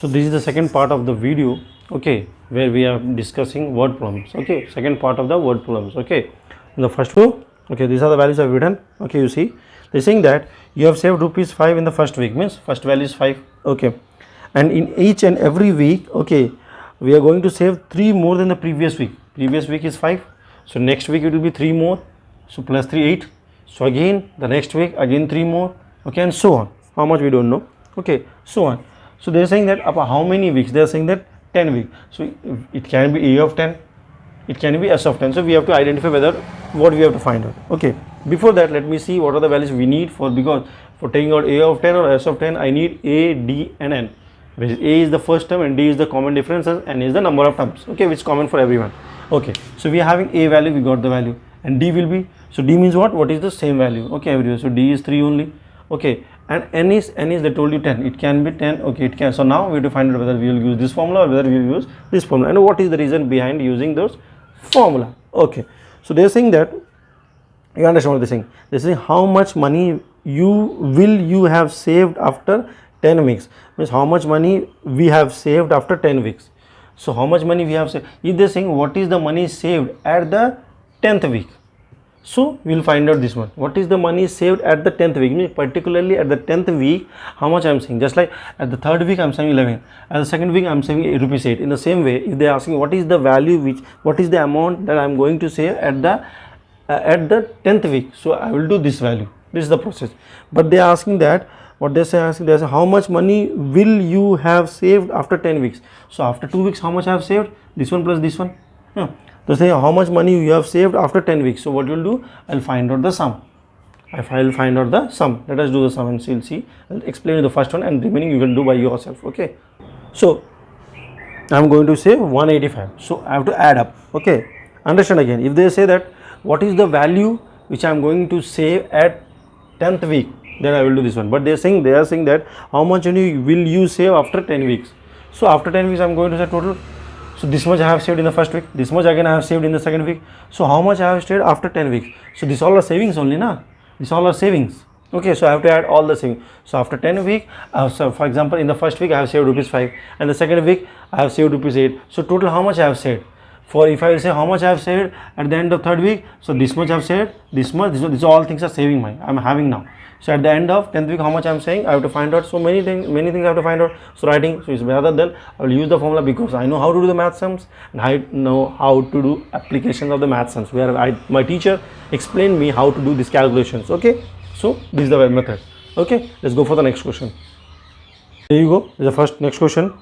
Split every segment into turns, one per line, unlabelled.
So this is the second part of the video, okay, where we are discussing word problems. Okay, second part of the word problems. Okay, in the first row, okay, these are the values I've written. Okay, you see they're saying that you have saved rupees 5 in the first week, means first value is 5. Okay, and in each and every week, okay, we are going to save 3 more than the previous week. Previous week is 5, so next week it will be 3 more, so plus 3 8. So again the next week again 3 more, okay, and so on. How much we don't know, okay, so on. So they are saying that about how many weeks? They are saying that 10 weeks. So it can be A of 10, it can be S of 10. So we have to identify whether what we have to find out. Okay, before that let me see what are the values we need for, because for taking out A of 10 or S of 10 I need A, D and N. Which A is the first term and D is the common difference and N is the number of terms, okay, which is common for everyone. Okay, so we are having A value, we got the value, and D will be, so D means what is the same value, okay, everywhere. So D is 3 only, okay, and N is they told you 10, it can be 10, okay, it can. So now we have to find out whether we will use this formula or whether we will use this formula, and what is the reason behind using those formula. Okay, so they are saying that, you understand what they are saying? They are saying how much money you have saved after 10 weeks, means how much money we have saved after 10 weeks. So how much money we have saved, if they are saying what is the money saved at the 10th week, so we will find out this one, what is the money saved at the 10th week, means particularly at the 10th week how much I am saving. Just like at the third week I am saving 11, at the second week I am saving rupees 8. In the same way, if they are asking what is the value, what is the amount that I am going to save at the 10th week, so I will do this value. This is the process. But they are asking that, what they say, how much money will you have saved after 10 weeks. So after 2 weeks how much I have saved, this one plus this one. They say how much money you have saved after 10 weeks. So what you will do, I will find out the sum. I will find out the sum. Let us do the sum and we'll see. I will explain the first one and remaining you can do by yourself. Okay, so I am going to say 185. So I have to add up. Okay, understand again, if they say that what is the value which I am going to save at 10th week, then I will do this one. But they are saying that how much will you save after 10 weeks. So after 10 weeks I am going to say total. So this much I have saved in the first week, this much again I have saved in the second week. So how much I have saved after 10 weeks. So this all are savings only, na? This all are savings. Okay, so I have to add all the savings. So after 10 week, so for example in the first week I have saved rupees 5 and the second week I have saved rupees 8. So total how much I have saved. For if I will say how much I have saved at the end of third week, so this much I have saved, this much, this all things are saving I am having now. So at the end of 10th week how much I am saying, I have to find out. So many things I have to find out. So writing, so it's rather than I will use the formula because I know how to do the math sums and I know how to do applications of the math sums, where my teacher explained me how to do these calculations. Okay, so this is the method. Okay, let's go for the next question. There you go. The first next question.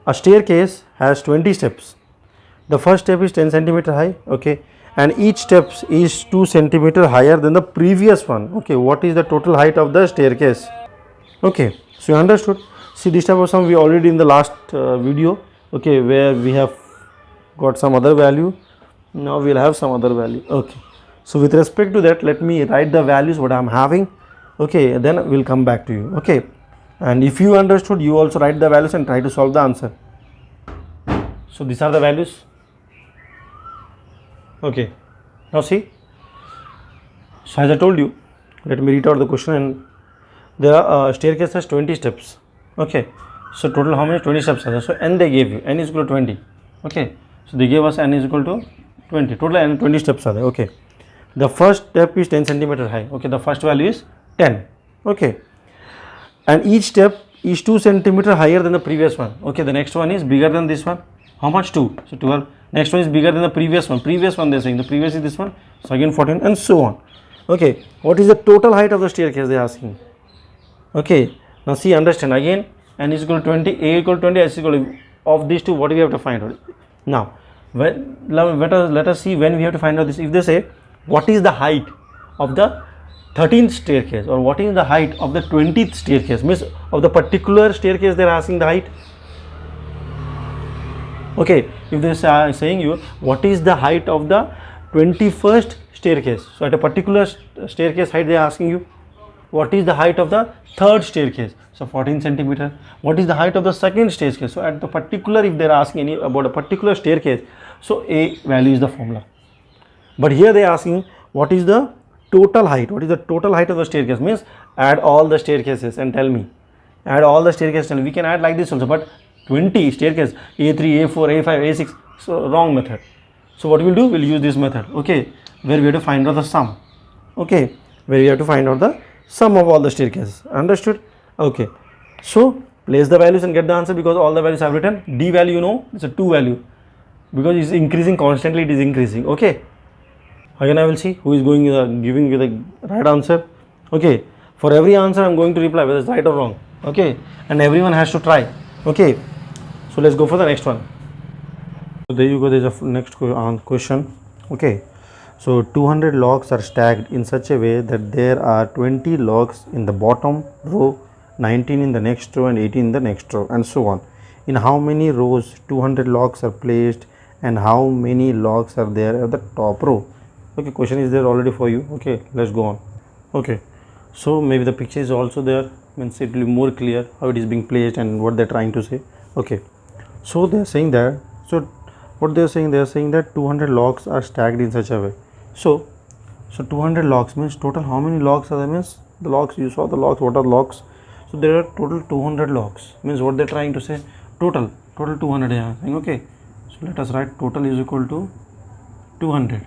A staircase has 20 steps. The first step is 10 centimeter high, okay, and each step is 2 centimeter higher than the previous one. Okay, what is the total height of the staircase? Okay, so you understood. See, this type of sum we already in the last video, okay, where we have got some other value. Now we will have some other value. Okay, so with respect to that, let me write the values what I am having. Okay, then we will come back to you. Okay, and if you understood, you also write the values and try to solve the answer. So these are the values. Okay, now see, so as I told you, let me read out the question. And there are staircase has 20 steps. Okay, so total how many? 20 steps are there. So n they gave you, n is equal to 20. Okay, so they gave us n is equal to 20, total n 20 steps are there. Okay, the first step is 10 centimeter high. Okay, the first value is 10. Okay, and each step is 2 centimeter higher than the previous one. Okay, the next one is bigger than this one. How much? 2, so 12. Next one is bigger than the previous one. Previous one they are saying, the previous is this one, so again 14 and so on. Okay, what is the total height of the staircase they are asking. Okay, now see, understand again, n is equal to 20, a equal to 20, s is equal to, of these two what we have to find out. Now let us see when we have to find out this. If they say what is the height of the 13th staircase or what is the height of the 20th staircase, means of the particular staircase they are asking the height. Okay, if they are saying you what is the height of the 21st staircase, so at a particular staircase height they are asking you what is the height of the third staircase, so 14 centimeter. What is the height of the second staircase, so at the particular, if they are asking about a particular staircase, so a value is the formula. But here they are asking what is the total height, what is the total height of the staircase, means add all the staircases and tell me, add all the staircases. We can add like this also, but 20 staircase, A3, A4, A5, A6. So wrong method. So what we'll do, we'll use this method, okay, where we have to find out the sum, okay, where we have to find out the sum of all the staircases. Understood? Okay. So place the values and get the answer, because all the values I've written. D value, you know, it's a 2 value, because it's increasing constantly, it is increasing. Okay. Again I will see who is going giving you the right answer. Okay. For every answer I'm going to reply whether it's right or wrong. Okay. And everyone has to try. Okay. So let's go for the next one. So there you go, there's a next question. Okay. So 200 logs are stacked in such a way that there are 20 logs in the bottom row, 19 in the next row and 18 in the next row, and so on. In how many rows 200 logs are placed and how many logs are there at the top row? Okay, question is there already for you. Okay, let's go on. Okay, so maybe the picture is also there, means it will be more clear how it is being placed and what they're trying to say. Okay, so they're saying that, so what they're saying that 200 logs are stacked in such a way. So 200 logs means total how many logs are there, means the logs, you saw the logs, what are logs? So there are total 200 logs, means what they're trying to say, total 200 they are saying. Okay, so let us write total is equal to 200.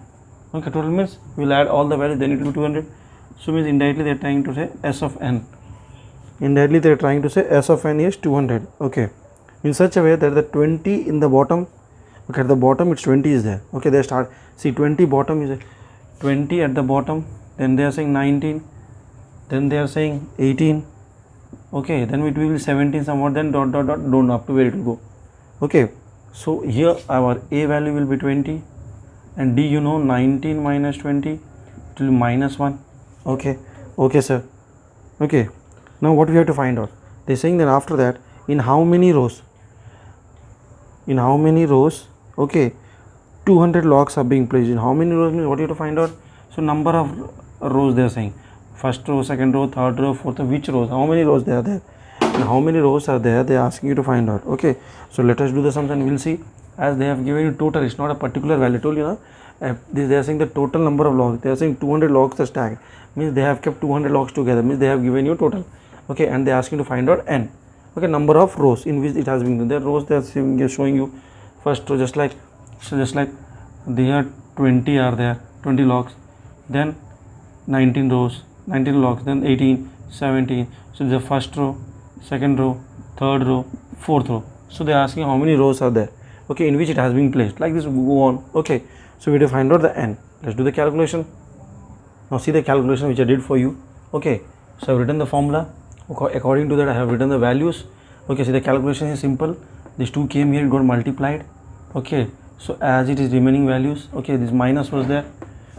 Okay, total means we'll add all the values, then it will be 200. So means indirectly they're trying to say S of n. Indirectly they're trying to say S of n is 200. Okay, in such a way that the 20 in the bottom, okay, at the bottom it's 20 is there. Okay, they start, see 20 bottom is 20 at the bottom, then they are saying 19, then they are saying 18. Okay, then it will be 17 somewhat, then dot dot dot, don't know up to where it will go. Okay, so here our A value will be 20 and D, you know, 19 minus 20, it will be minus 1. Okay, okay sir. Okay, now what we have to find out, they're saying that after that in how many rows, okay, 200 logs are being placed. In how many rows means what you have to find out. So number of rows they are saying, first row, second row, third row, fourth row, which rows, how many rows they are there, and how many rows are there, they are asking you to find out. Okay, so let us do the sums and we'll see. As they have given you total, it's not a particular value. Told you, they are saying the total number of logs, they are saying 200 logs are stacked, means they have kept 200 logs together, means they have given you total. Okay, and they are asking to find out n. Okay, number of rows in which it has been done. Their rows they are showing you first row, just like, so just like there 20 are there, 20 logs, then 19 rows, 19 logs, then 18, 17. So the first row, second row, third row, fourth row. So they are asking how many rows are there, okay, in which it has been placed. Like this, go on. Okay, so we have to find out the n. Let's do the calculation. Now see the calculation which I did for you. Okay, so I've written the formula. According to that I have written the values. Okay, see the calculation is simple. This 2 came here, it got multiplied. Okay, so as it is remaining values, okay, this minus was there,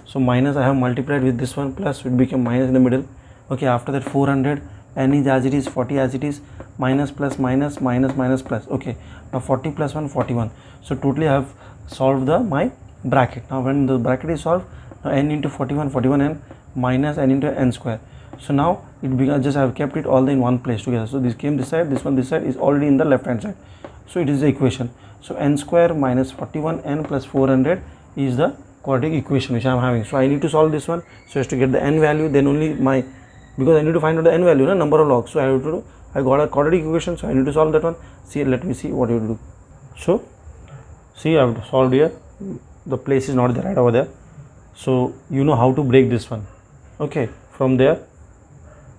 so minus I have multiplied with this one, plus it became minus in the middle. Okay, after that 400, n is as it is, 40 as it is, minus plus minus minus minus plus. Okay, now 40 plus 1, 41. So totally I have solved my bracket. Now when the bracket is solved, now n into 41, 41n minus n into n square. So now it becomes, just I have kept it all in one place together. So this came this side, this one this side is already in the left hand side. So it is the equation. So n square minus 41n plus 400 is the quadratic equation which I am having. So I need to solve this one. So as to get the n value, then only my, because I need to find out the n value, number of logs. So I have to do, I got a quadratic equation, so I need to solve that one. See, let me see what you do. So see, I have solved here. The place is not there, right over there. So you know how to break this one. Okay, from there.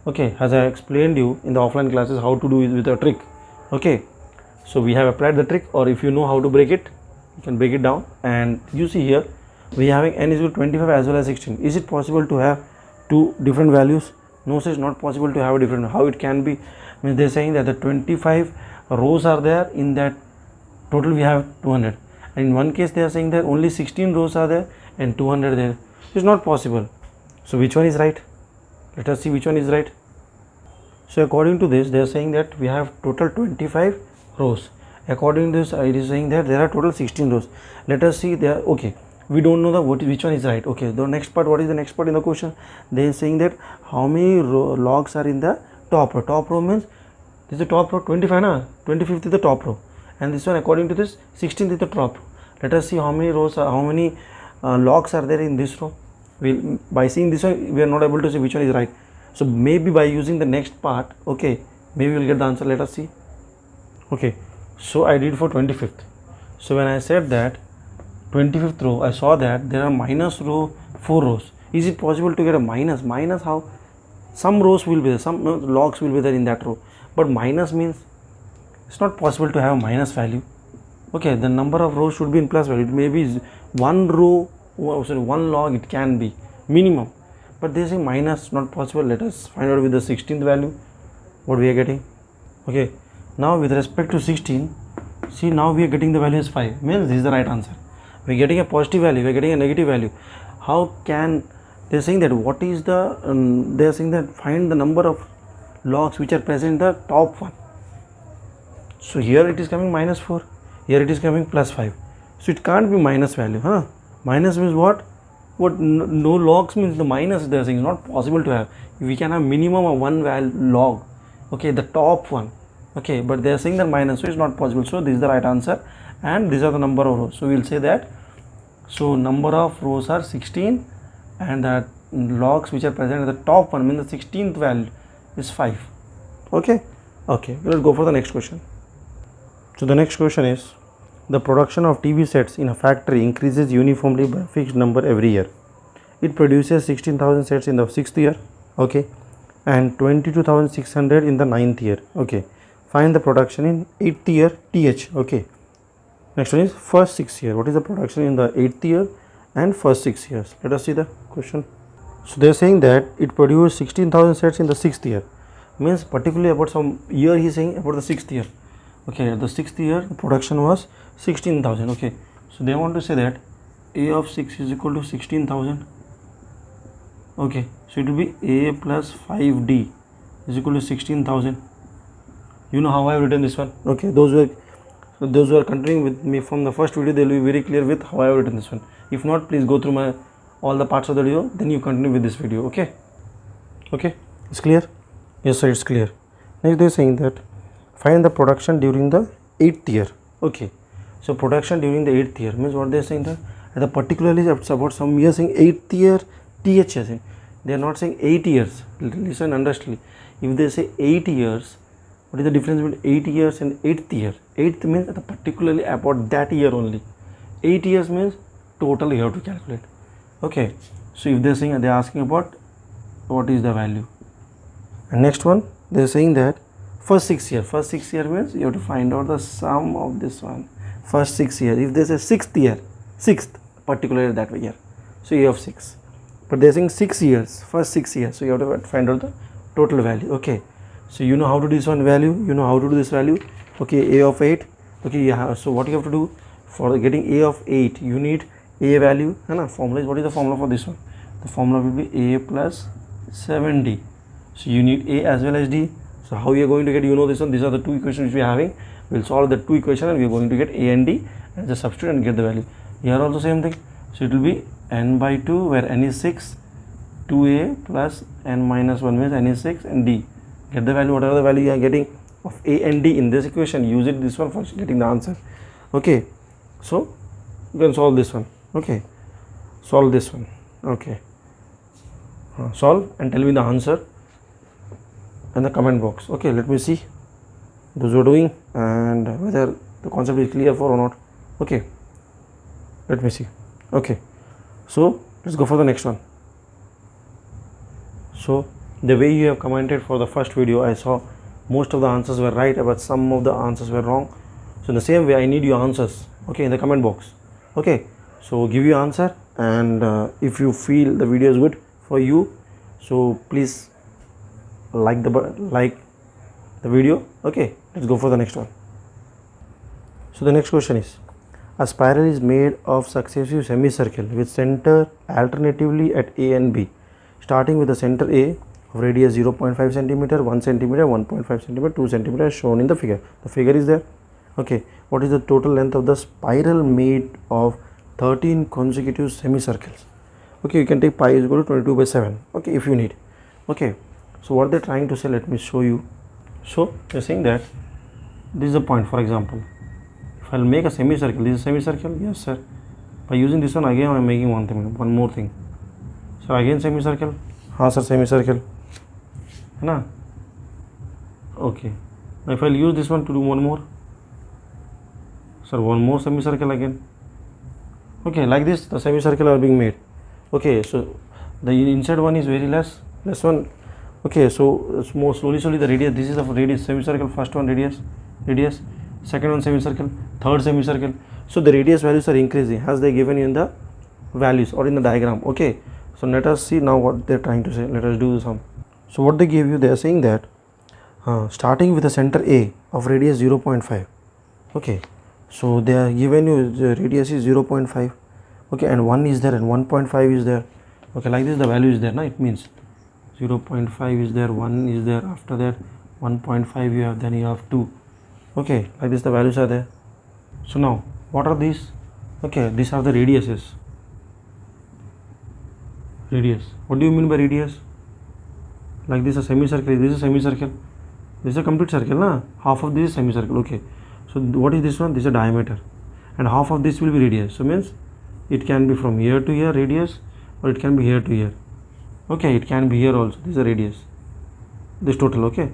Okay, as I explained you in the offline classes how to do it with a trick. Okay, so we have applied the trick, or if you know how to break it, you can break it down. And you see here we are having n is equal to 25 as well as 16. Is it possible to have two different values? No, sir, it's not possible to have a different. How it can be? Means they're saying that the 25 rows are there, in that total we have 200, and in one case they are saying that only 16 rows are there and 200 there. It's not possible. So which one is right? Let us see which one is right. So according to this, they are saying that we have total 25 rows. According to this, it is saying that there are total 16 rows. Let us see there. Okay, we don't know which one is right. Okay, the next part, what is the next part in the question? They are saying that how many logs are in the top row. Top row means this is the top row, 25 na, 25th is the top row, and this one according to this 16th is the top row. Let us see how many rows are, how many logs are there in this row. By seeing this one, we are not able to see which one is right. So maybe by using the next part, okay, maybe we'll get the answer. Let us see. Okay, So I did for 25th. So when I said that 25th row, I saw that there are minus row 4 rows. Is it possible to get a minus? Minus how? Some rows will be there, some logs will be there in that row, but minus means it's not possible to have a minus value. Okay, the number of rows should be in plus value. It may be one row, one log it can be minimum, but they say minus not possible. Let us find out with the 16th value what we are getting. Okay, now with respect to 16, see, now we are getting the value as 5, means this is the right answer. We are getting a positive value, we are getting a negative value. How can they are saying that what is the they are saying that find the number of logs which are present in the top one. So here it is coming minus 4, here it is coming plus 5, so it can't be minus value, huh? Minus means what no logs means the minus they are saying is not possible to have. We can have minimum of one log, okay, the top one, okay, but they are saying that minus, so it's not possible. So this is the right answer, and these are the number of rows. So we will say that, so number of rows are 16, and the logs which are present at the top one means the 16th value is 5. Okay, let's go for the next question. So the next question is, the production of TV sets in a factory increases uniformly by a fixed number every year. It produces 16,000 sets in the 6th year, okay, and 22,600 in the 9th year. Okay, find the production in 8th year TH. Okay, next one is first 6 year. What is the production in the 8th year and first 6 years? Let us see the question. So they are saying that it produced 16,000 sets in the 6th year, means particularly about some year he is saying about the 6th year. Okay, the 6th year the production was 16,000. Okay, so they want to say that A of 6 is equal to 16,000. Okay, so it will be A plus 5D is equal to 16,000. You know how I have written this one. Okay, those who are continuing with me from the first video, they will be very clear with how I have written this one. If not, please go through all the parts of the video, then you continue with this video. Okay, it's clear? Yes sir, it's clear. Next they are saying that find the production during the 8th year. Okay, so production during the 8th year means what they are saying that the particularly about some years saying 8th year TH, they are not saying 8 years. Listen understand, if they say 8 years, what is the difference between 8 years and 8th year? 8th means particularly about that year only. 8 years means total you have to calculate. Okay, so if they are saying, they are asking about what is the value. And next one they are saying that first 6 year means you have to find out the sum of this one. First 6 years, if they say 6th year, 6th particularly that year, so you have 6, but they are saying 6 years, first 6 years, so you have to find out the total value. Okay, so you know how to do this one value, you know how to do this value. Okay, A of 8. Okay, so what you have to do for getting A of 8, you need A value, formula is, what is the formula for this one? The formula will be A plus 7D. So you need A as well as D. So how we are going to get, you know this one, these are the two equations which we are having. We will solve the two equations and we are going to get A and D and just substitute and get the value. Here also same thing. So it will be n by 2 where n is 6, 2A plus n minus 1 means n is 6 and D. Get the value, whatever the value you are getting of A and D in this equation, use it this one for getting the answer. Okay, so you can solve this one. Okay, solve this one. Okay, solve and tell me the answer in the comment box. Okay, let me see those who are doing and whether the concept is clear for or not. Okay, let me see. Okay, so let's go for the next one. So the way you have commented for the first video, I saw most of the answers were right, but some of the answers were wrong. So in the same way, I need your answers, okay, in the comment box. Okay, so give your answer, and if you feel the video is good for you, so please like the video. Okay, let's go for the next one. So the next question is, a spiral is made of successive semicircle with center alternatively at A and B, starting with the center A of radius 0.5 cm, 1 cm, 1.5 cm, 2 cm as shown in the figure. The figure is there. Okay, what is the total length of the spiral made of 13 consecutive semicircles? Okay, you can take pi is equal to 22 by 7. Okay, if you need. Okay, so what they're trying to say, let me show you. So they're saying that this is a point. For example, if I'll make a semicircle, this is a semicircle. Yes sir. By using this one again, I'm making one more thing. So again semicircle. हाँ sir, semicircle है ना. Okay, now if I'll use this one to do one more, So one more semicircle again. Okay, like this the semicircle are being made. Okay, so the inside one is very less one. Okay, so it's more slowly the radius, this is the radius, semicircle, first one radius, second one semicircle, third semicircle. So the radius values are increasing as they given in the values or in the diagram. Okay, so let us see now what they're trying to say. Let us do the sum. So what they gave you, they are saying that starting with the center A of radius 0.5. Okay, so they are given you the radius is 0.5. Okay, and 1 is there and 1.5 is there. Okay, like this the value is there. Now it means 0.5 is there, 1 is there, after that 1.5 you have, then you have 2. Okay, like this the values are there. So now what are these? Okay, these are the radiuses. What do you mean by radius? Like this a semicircle, this is a semicircle, this is a complete circle, na? Half of this is semicircle. Okay, so what is this one? This is a diameter, and half of this will be radius. So means it can be from here to here radius, or it can be here to here. Okay, it can be here also. This is a radius, this total. Okay,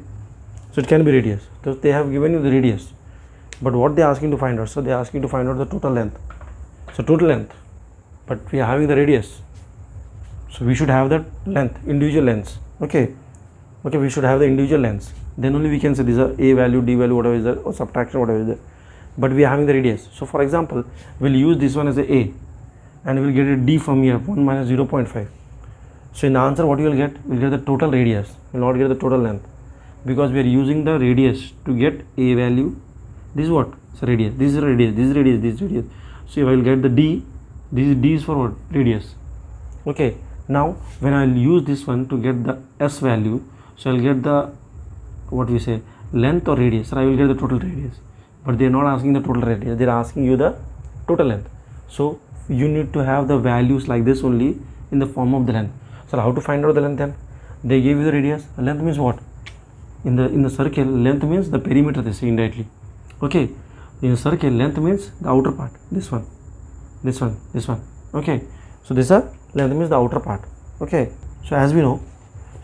so it can be radius. So they have given you the radius, but what they are asking to find out? So they are asking to find out the total length. So total length, but we are having the radius, so we should have that length, individual lengths. Okay, we should have the individual lengths, then only we can say these are a value, d value, whatever is there, or subtraction, whatever is there. But we are having the radius. So for example, we'll use this one as a and we'll get a d from here, 1 minus 0.5. So in the answer what you will get? We'll get the total radius, will not get the total length, because we are using the radius to get a value. This is what? So radius, this is radius, this is radius, this is radius. So if I will get the d, this d is for what? Radius. Okay, now when I will use this one to get the s value, so I will get the what we say length or radius, or I will get the total radius. But they are not asking the total radius, they are asking you the total length. So you need to have the values like this only in the form of the length. So how to find out the length then? They gave you the radius. Length means what? In the circle, length means the perimeter, they say indirectly. Okay, in a circle, length means the outer part, this one. Okay, so this is length means the outer part. Okay, so as we know,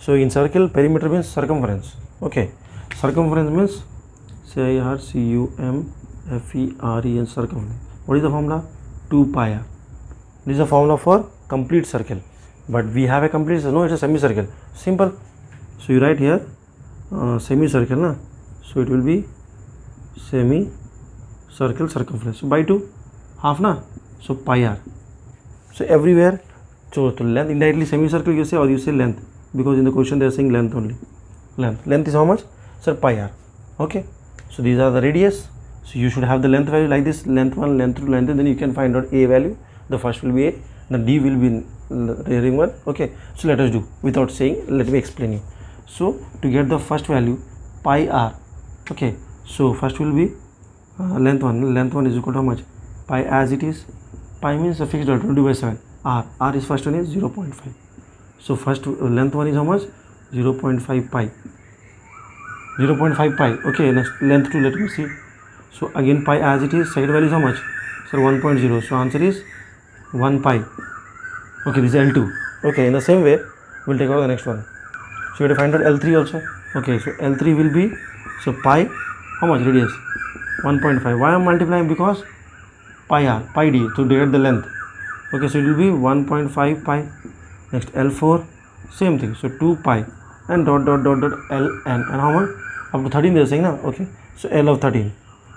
so in circle, perimeter means circumference. Okay, circumference means CIRCUMFERENCE, circumference. What is the formula? 2 pi r. This is a formula for complete circle, but we have a complete circle. No, it's a semicircle. Simple. So you write here semicircle, na? So it will be semicircle circumference. So by 2, half, na? So pi r. So everywhere, so to length, indirectly semicircle you say, or you say length, because in the question they are saying length only. Length is how much? Sir, pi r. Okay, so these are the radius. So you should have the length value like this, length 1, length 2, length 3, then you can find out a value. The first will be a, the d will be ring 1. Okay, so let us do without saying, let me explain you. So to get the first value, pi r. Okay, so first will be length 1 is equal to how much? Pi as it is. Pi means a fixed value, 20 by 7. R is first one is 0.5. So first length 1 is how much? 0.5 pi. 0.5 pi. Okay, next length 2, let me see. So again pi as it is, second value is how much? So 1.0. So answer is 1 pi. Okay, this is L2. Okay, in the same way, we'll take out the next one. So you have to find out L3 also. Okay, so L3 will be, so pi, how much radius? 1.5. Why I am multiplying? Because pi r, pi d, to get the length. Okay, so it will be 1.5 pi. Next L4, same thing. So 2 pi and dot Ln, and how much? Up to 13 they are saying now. Okay, so L of 13.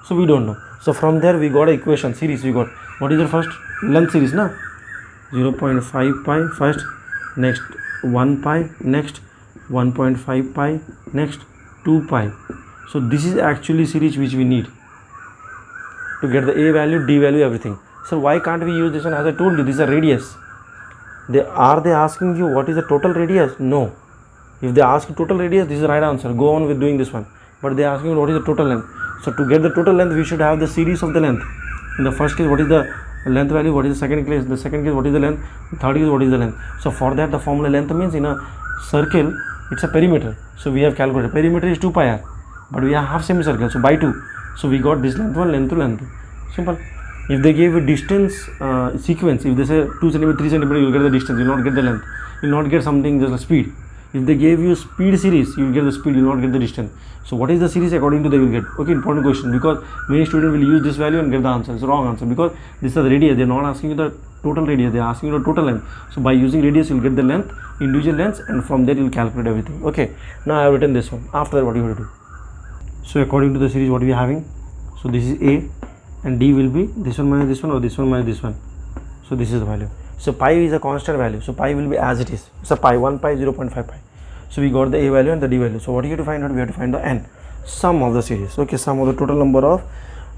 So we don't know. So from there we got an equation series. We got what is the first length series, na? 0.5 pi first, next 1 pi, next 1.5 pi, next 2 pi. So this is actually series which we need to get the a value, d value, everything. So why can't we use this one? As I told you, this is a radius. Are they asking you what is the total radius? No. If they ask total radius, this is the right answer. Go on with doing this one. But they are asking what is the total length. So to get the total length, we should have the series of the length. In the first case, what is the length value? What is the second case? The second case, what is the length? The third case, what is the length? So for that, the formula length means in a circle, it's a perimeter. So we have calculated perimeter is 2 pi r, but we have half semicircle. So by 2. So we got this length 1, length 2, length 2. Simple. If they gave a distance sequence, if they say 2 cm, 3 cm, you will get the distance, you will not get the length, you will not get something just a speed. If they gave you speed series, you will get the speed, you will not get the distance. So what is the series according to they will get? Okay, important question, because many students will use this value and get the answer. It's wrong answer, because this is the radius. They are not asking you the total radius, they are asking you the total length. So by using radius, you will get the length, individual lengths, and from there you will calculate everything. Okay, now I have written this one. After that, what you have to do? So according to the series, what we are having? So this is A, and D will be this one minus this one, or this one minus this one. So this is the value. So pi is a constant value, so pi will be as it is. So pi 1 pi 0.5 pi. So we got the A value and the D value. So what you have to find out? We have to find the n, sum of the series. Okay, sum of the total number of,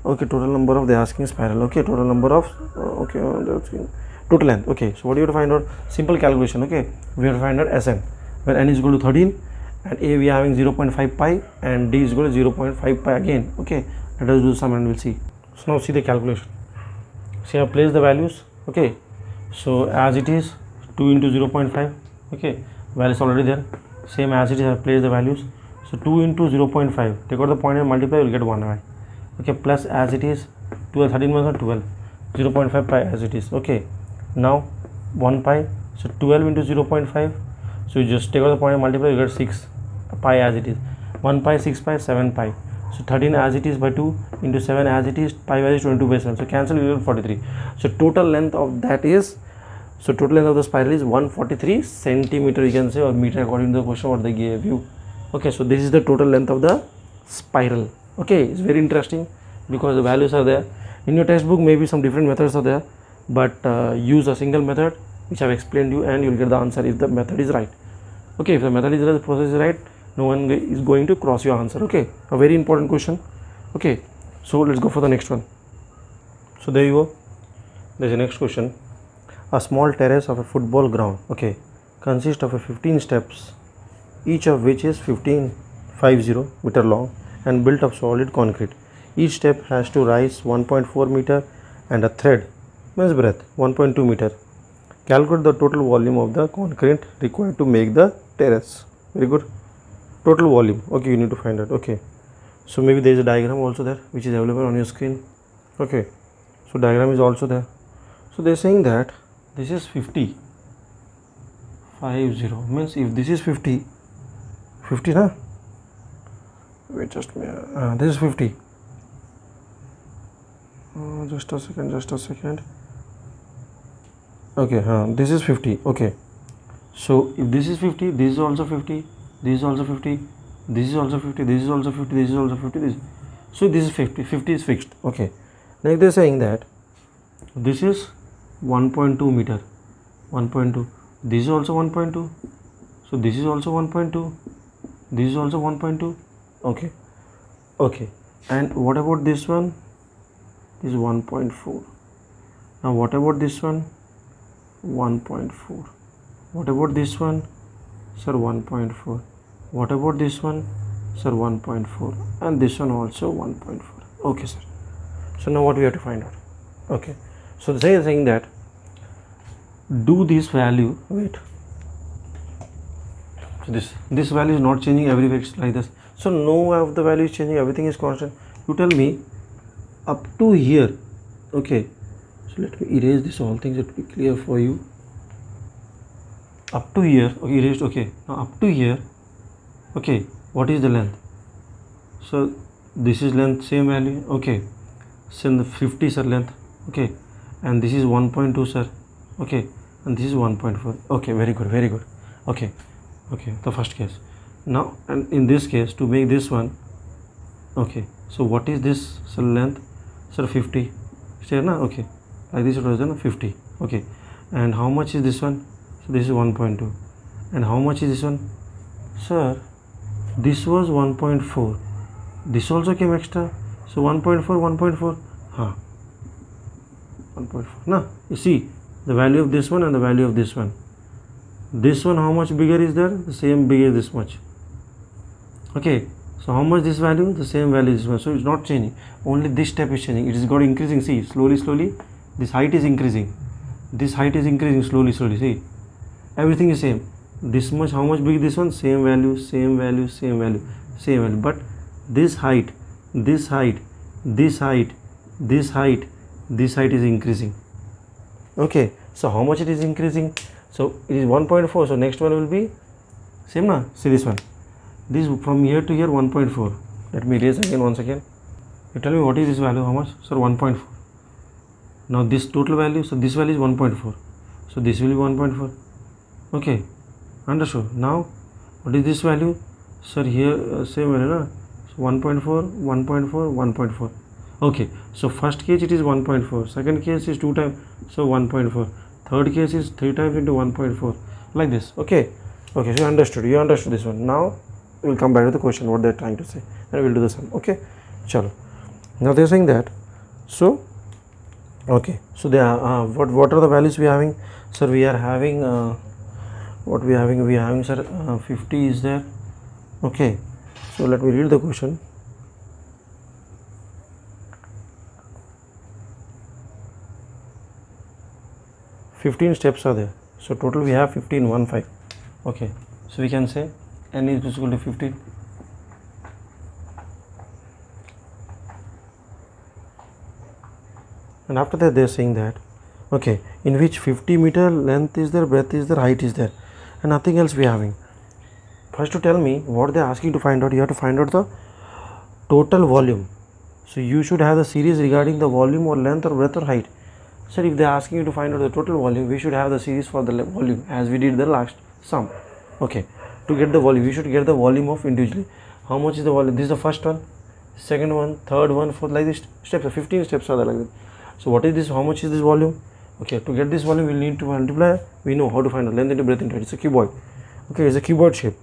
okay, total number of, they are asking spiral. Okay, total number of, okay, they're asking total length. Okay, so what do you have to find out? Simple calculation. Okay, we have to find out Sn, where n is equal to 13, and A we are having 0.5 pi, and D is equal to 0.5 pi again. Okay, let us do sum and we'll see. So now see the calculation. See, I have placed the values. Okay, so as it is 2 into 0.5. Okay, value is already there. Same as it is, I have placed the values. So 2 into 0.5, take out the point and multiply, you will get 1 pi. Okay, plus as it is 12, 13 minus 12, 0.5 pi as it is. Okay, now 1 pi, so 12 into 0.5, so you just take out the point and multiply, you get 6 pi as it is. 1 pi, 6 pi, 7 pi. So 13 as it is by 2 into 7 as it is, pi value is 22 by 7. So cancel, you get 43. So total length of that is, so total length of the spiral is 143 centimeter, you can say, or meter according to the question what they gave you. Okay, so this is the total length of the spiral. Okay, it's very interesting because the values are there. In your textbook, maybe some different methods are there, but use a single method which I have explained you, and you will get the answer if the method is right. Okay, if the method is right, the process is right, no one is going to cross your answer. Okay, a very important question. Okay, so let's go for the next one. So there you go. There's a next question. A small terrace of a football ground, okay, consists of 15 steps, each of which is 50 meter long and built of solid concrete. Each step has to rise 1.4 meter and a thread means breadth 1.2 meter. Calculate the total volume of the concrete required to make the terrace. Very good. Total volume. Okay, you need to find out. Okay, so maybe there is a diagram also there which is available on your screen. Okay, so diagram is also there. So they are saying that this is 50 means if this is 50 na, wait just this is 50, just a second. Okay, this is 50. Okay, so if this is 50, this is also 50, this is also 50, this is also 50, this is also 50, this is also 50, this. So this is 50 is fixed. Okay, next they are saying that this is 1.2 meter, 1.2, this is also 1.2, so this is also 1.2, this is also 1.2. Okay, and what about this one? This is 1.4. Now what about this one? 1.4. What about this one? Sir, 1.4. What about this one? Sir, 1.4. And this one also 1.4. Okay, sir. So now what we have to find out? Okay, so they are saying that do this value, wait, so this value is not changing everywhere, it's like this. So no of the value is changing, everything is constant. You tell me up to here. Okay, so let me erase this all things, it will be clear for you. Up to here, okay, erased. Okay, now up to here. Okay, what is the length? So this is length, same value. Okay, send the 50 sir length. Okay, and this is 1.2 sir. Okay, and this is 1.4. Okay, very good. Okay, the first case. Now, and in this case, to make this one, okay, so what is this sir length? Sir, 50. Sure na? Okay, like this it was done 50. Okay, and how much is this one? So this is 1.2. And how much is this one? Sir, this was 1.4. This also came extra. So 1.4, 1.4. 1.4. Now, you see the value of this one and the value of this one. This one, how much bigger is there? The same bigger this much. Okay, so how much this value? The same value this one. So it's not changing. Only this step is changing. It is got increasing. See, slowly. This height is increasing. This height is increasing slowly. See, everything is same. This much, how much big this one? Same value. But this height is increasing. Okay, so how much it is increasing? So it is 1.4. So next one will be same na, see this one, this from here to here 1.4. Let me erase again once again. You tell me what is this value, how much? Sir, 1.4. Now this total value, so this value is 1.4, so this will be 1.4. okay, understood. Now what is this value? Sir, here same value na, so 1.4, 1.4, 1.4. okay, so first case it is 1.4, second case is 2 times, so 1.4, third case is 3 times into 1.4, like this. Okay, so you understood this one. Now we will come back to the question what they are trying to say, and we will do the sum. Okay, chalo. Now they are saying that, so okay, so they are what are the values we are having? Sir, we are having what we are having sir, 50 is there. Okay, so let me read the question. "15 steps are there, so total we have 15. Okay, so we can say n is equal to 15. And after that they are saying that, okay, in which 50 meter length is there, breadth is there, height is there, and nothing else we are having. First, to tell me what they are asking to find out, you have to find out the total volume. So you should have the series regarding the volume or length or breadth or height. So if they are asking you to find out the total volume, we should have the series for the volume as we did the last sum. Okay, to get the volume, we should get the volume of individually. How much is the volume? This is the first one, second one, third one, fourth, like this steps. 15 steps are there like that. So what is this? How much is this volume? Okay, to get this volume, we will need to multiply. We know how to find out length into breadth into height. It's a cuboid. Okay, it's a cuboid shape.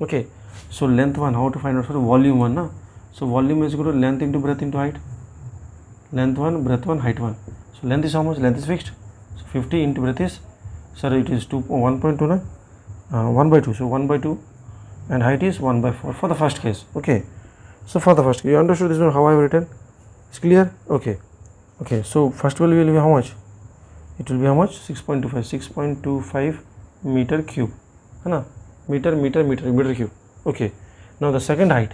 Okay, so length one, how to find out? So volume one, na? So volume is equal to length into breadth into height. Length one, breadth one, height one. So length is how much? Length is fixed. So 50 into breadth is, sir, it is 1.2 na? 1/2. So 1/2, and height is 1/4 for the first case. Okay, so for the first case, you understood this one how I have written? It's clear? Okay. Okay, so first value will be how much? It will be how much? 6.25 meter cube, है meter cube. Okay, now the second height.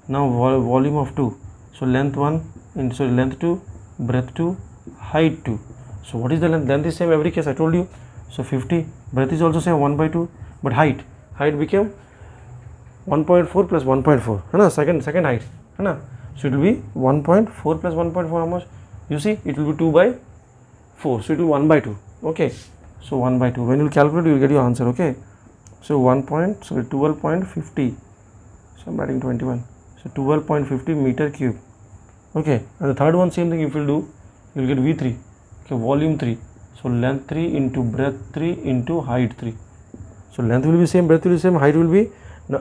Now volume of 2. So length 1 into, so length 2, breadth 2, height 2. So what is the length? Length is same every case, I told you. So 50. Breadth is also same 1/2, but height became 1.4 plus 1.4, है ना? Second height, है ना? So it will be 1.4 plus 1.4, how much? You see, it will be 2/4, so it will be 1/2. Okay, so 1/2. When you calculate, you will get your answer. Okay, so 12.50. So I'm writing 21. So 12.50 meter cube. Okay, and the third one, same thing. If you do, you will get V3. Okay, volume 3. So length 3 into breadth 3 into height 3. So length will be same, breadth will be same, height will be. Now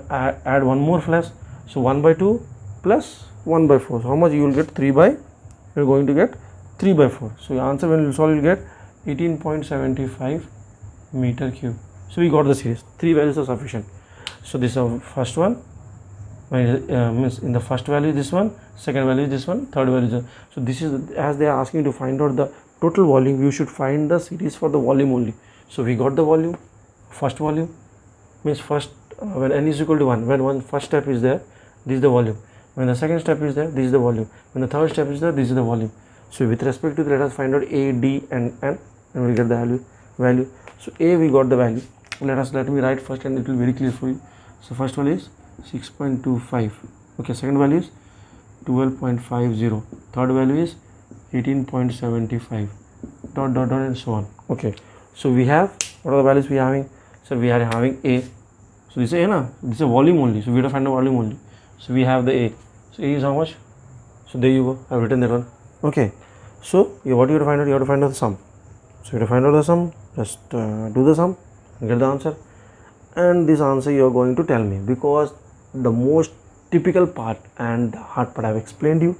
add one more plus. So 1/2 plus 1/4. So how much you will get? You're going to get 3/4. So your answer, when you solve, you'll get 18.75 meter cube. So we got the series. 3 values are sufficient. So this is our first one. Means in the first value this one, second value is this one, third value is this. So this is, as they are asking to find out the total volume, you should find the series for the volume only. So we got the volume, first volume, means first when n is equal to 1, when one first step is there, this is the volume. When the second step is there, this is the volume. When the third step is there, this is the volume. So with respect to that, let us find out A, D and N, and we'll get the value. So A, we got the value. Let me write first, and it will be very clear for you. So first value is 6.25. Okay, second value is 12.50. Third value is 18.75. Dot and so on. Okay, so we have, what are the values we are having? So we are having A. So this is A na? This is a volume only. So we have to find the volume only. So we have the A. So A is how much? So there you go. I have written that one. Okay. So what you have to find out? You have to find out the sum. So you have to find out the sum. Just do the sum and get the answer. And this answer you are going to tell me, because the most typical part and the hard part I have explained you.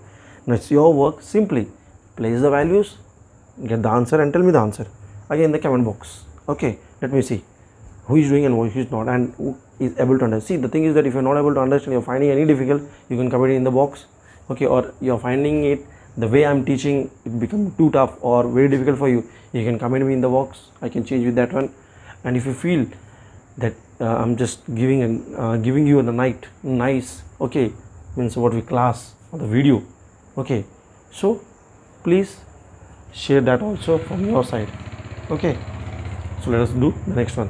Now it's your work. Simply place the values, get the answer, and tell me the answer again in the comment box. Okay. Let me see who is doing and who is not, and who is able to understand. See, the thing is that if you are not able to understand, you are finding any difficult, you can comment it in the box. Okay, or you are finding it the way I am teaching, it become too tough or very difficult for you, you can comment me in the box. I can change with that one. And if you feel that I'm just giving you the nice, okay, means what we class or the video, okay, so please share that also from your side. Okay, so let us do the next one.